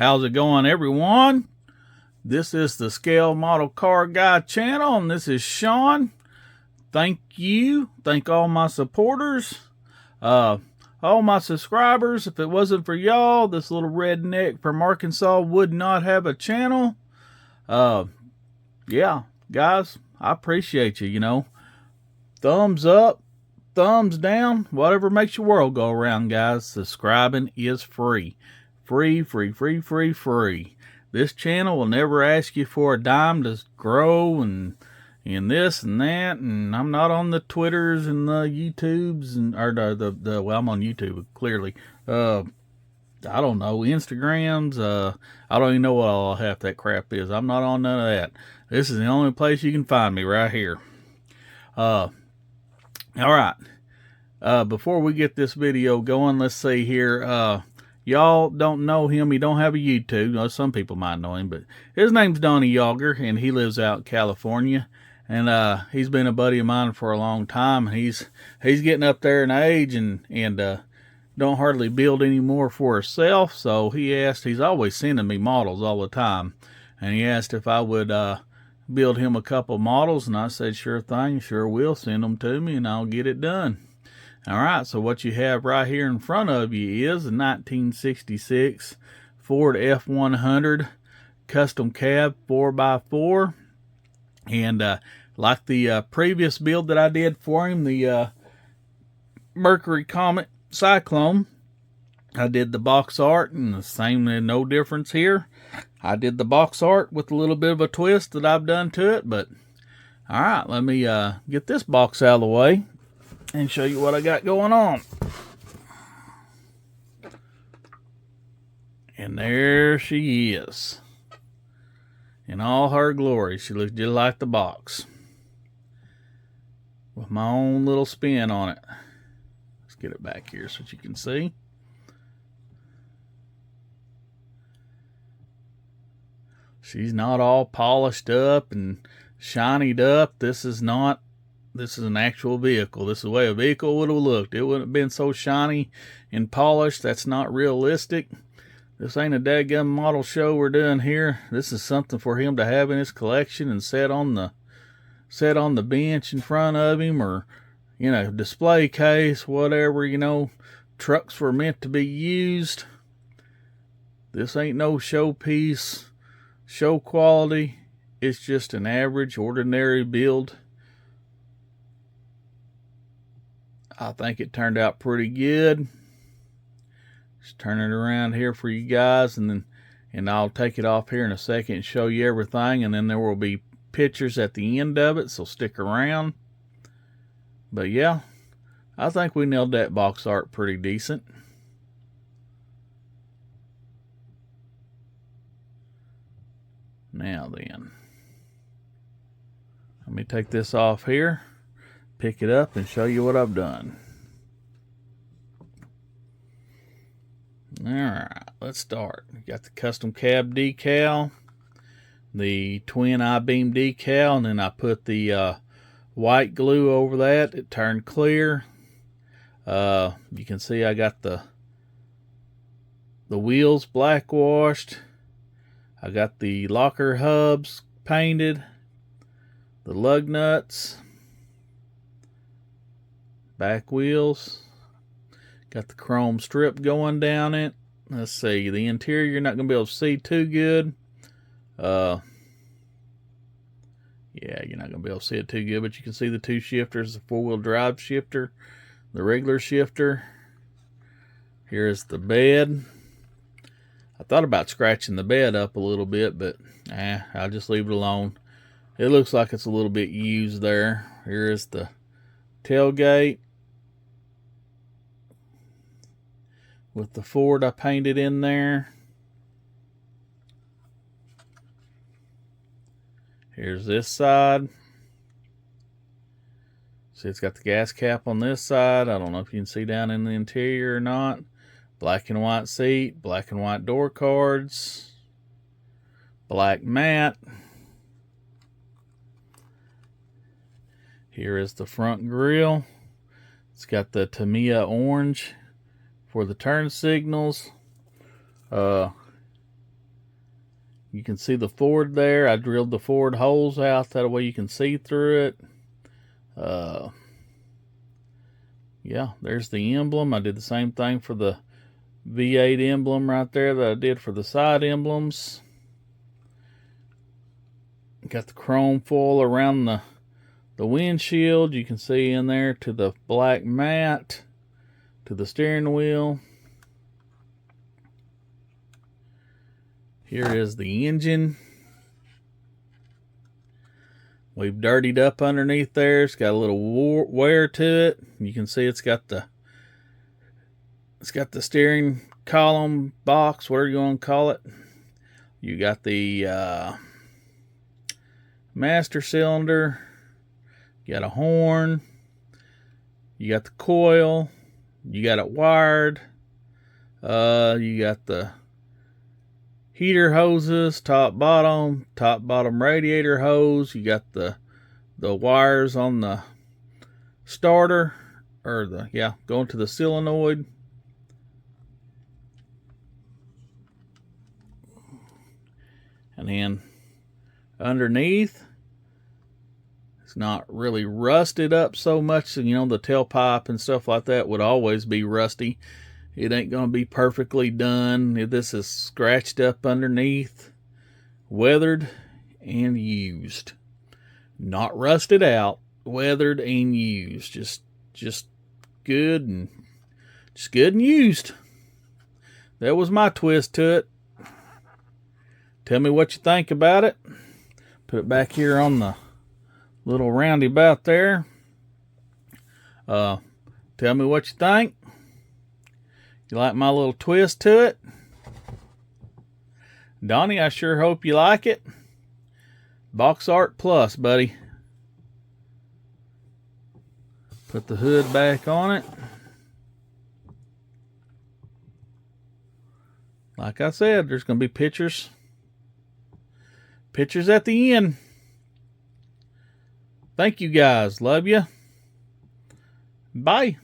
How's it going, everyone? This is the Scale Model Car Guy channel, and this is Sean. Thank you. Thank all my supporters. All my subscribers. If it wasn't for y'all, this little redneck from Arkansas would not have a channel. Yeah, guys, I appreciate you, you know. Thumbs up, thumbs down, whatever makes your world go around, guys. Subscribing is free. Free. This channel will never ask you for a dime to grow and this and that, and I'm not on the Twitters and the YouTubes and well, I'm on YouTube clearly. I don't know, Instagrams. I don't even know what all half that crap is. I'm not on none of that. This is the only place you can find me, right here. All right. Before we get this video going, let's see here. Y'all don't know him. He don't have a YouTube. Some people might know him, but his name's Doane Yawger, and he lives out in California. And he's been a buddy of mine for a long time. He's getting up there in age and don't hardly build anymore for himself. So he's always sending me models all the time, and he asked if I would build him a couple models, and I said sure thing, sure will. Send them to me, and I'll get it done. All right, so what you have right here in front of you is a 1966 Ford F100 custom cab 4x4. And like the previous build that I did for him, the Mercury Comet Cyclone, I did the box art, and the same, no difference here. I did the box art with a little bit of a twist that I've done to it. But all right, let me get this box out of the way and show you what I got going on. And there she is. In all her glory. She looks just like the box. With my own little spin on it. Let's get it back here so that you can see. She's not all polished up and shinied up. This is an actual vehicle. This is the way a vehicle would have looked. It wouldn't have been so shiny and polished. That's not realistic. This ain't a dadgum model show we're doing here. This is something for him to have in his collection and set on the bench in front of him, or, you know, display case, whatever, you know. Trucks were meant to be used. This ain't no showpiece, show quality. It's just an average, ordinary build. I think it turned out pretty good. Just turn it around here for you guys, and I'll take it off here in a second and show you everything, and then there will be pictures at the end of it, so stick around. But yeah, I think we nailed that box art pretty decent. Now then, let me take this off here, pick it up, and show you what I've done. Alright, let's start. We got the custom cab decal, the twin I-beam decal, and then I put the white glue over that. It turned clear. You can see I got the wheels black washed. I got the locker hubs painted, the lug nuts, back wheels. Got the chrome strip going down it. Let's see, the interior you're not going to be able to see too good. Yeah, you're not going to be able to see it too good, but you can see the two shifters, the four-wheel drive shifter, the regular shifter. Here's the bed. I thought about scratching the bed up a little bit, but I'll just leave it alone. It looks like it's a little bit used there. Here is the tailgate. With the Ford I painted in there. Here's this side. See, it's got the gas cap on this side. I don't know if you can see down in the interior or not. Black and white seat, black and white door cards, black mat. Here is the front grille. It's got the Tamiya orange for the turn signals. You can see the Ford there. I drilled the Ford holes out. That way you can see through it. Yeah, there's the emblem. I did the same thing for the V8 emblem right there that I did for the side emblems. Got the chrome foil around the windshield. You can see in there to the black mat, to the steering wheel. Here is the engine. We've dirtied up underneath there. It's got a little wear to it. You can see it's got the steering column box, whatever you want to call it. You got the master cylinder. You got a horn. You got the coil. You got it wired. You got the heater hoses, top bottom radiator hose. You got the wires on the starter, or going to the solenoid. And then underneath, it's not really rusted up so much. You know, the tailpipe and stuff like that would always be rusty. It ain't going to be perfectly done. This is scratched up underneath, weathered and used. Not rusted out, weathered and used. Just good and used. That was my twist to it. Tell me what you think about it. Put it back here on the little roundabout there. Tell me what you think. You like my little twist to it? Donnie, I sure hope you like it. Box Art Plus, buddy. Put the hood back on it. Like I said, there's going to be pictures at the end. Thank you guys. Love you. Bye.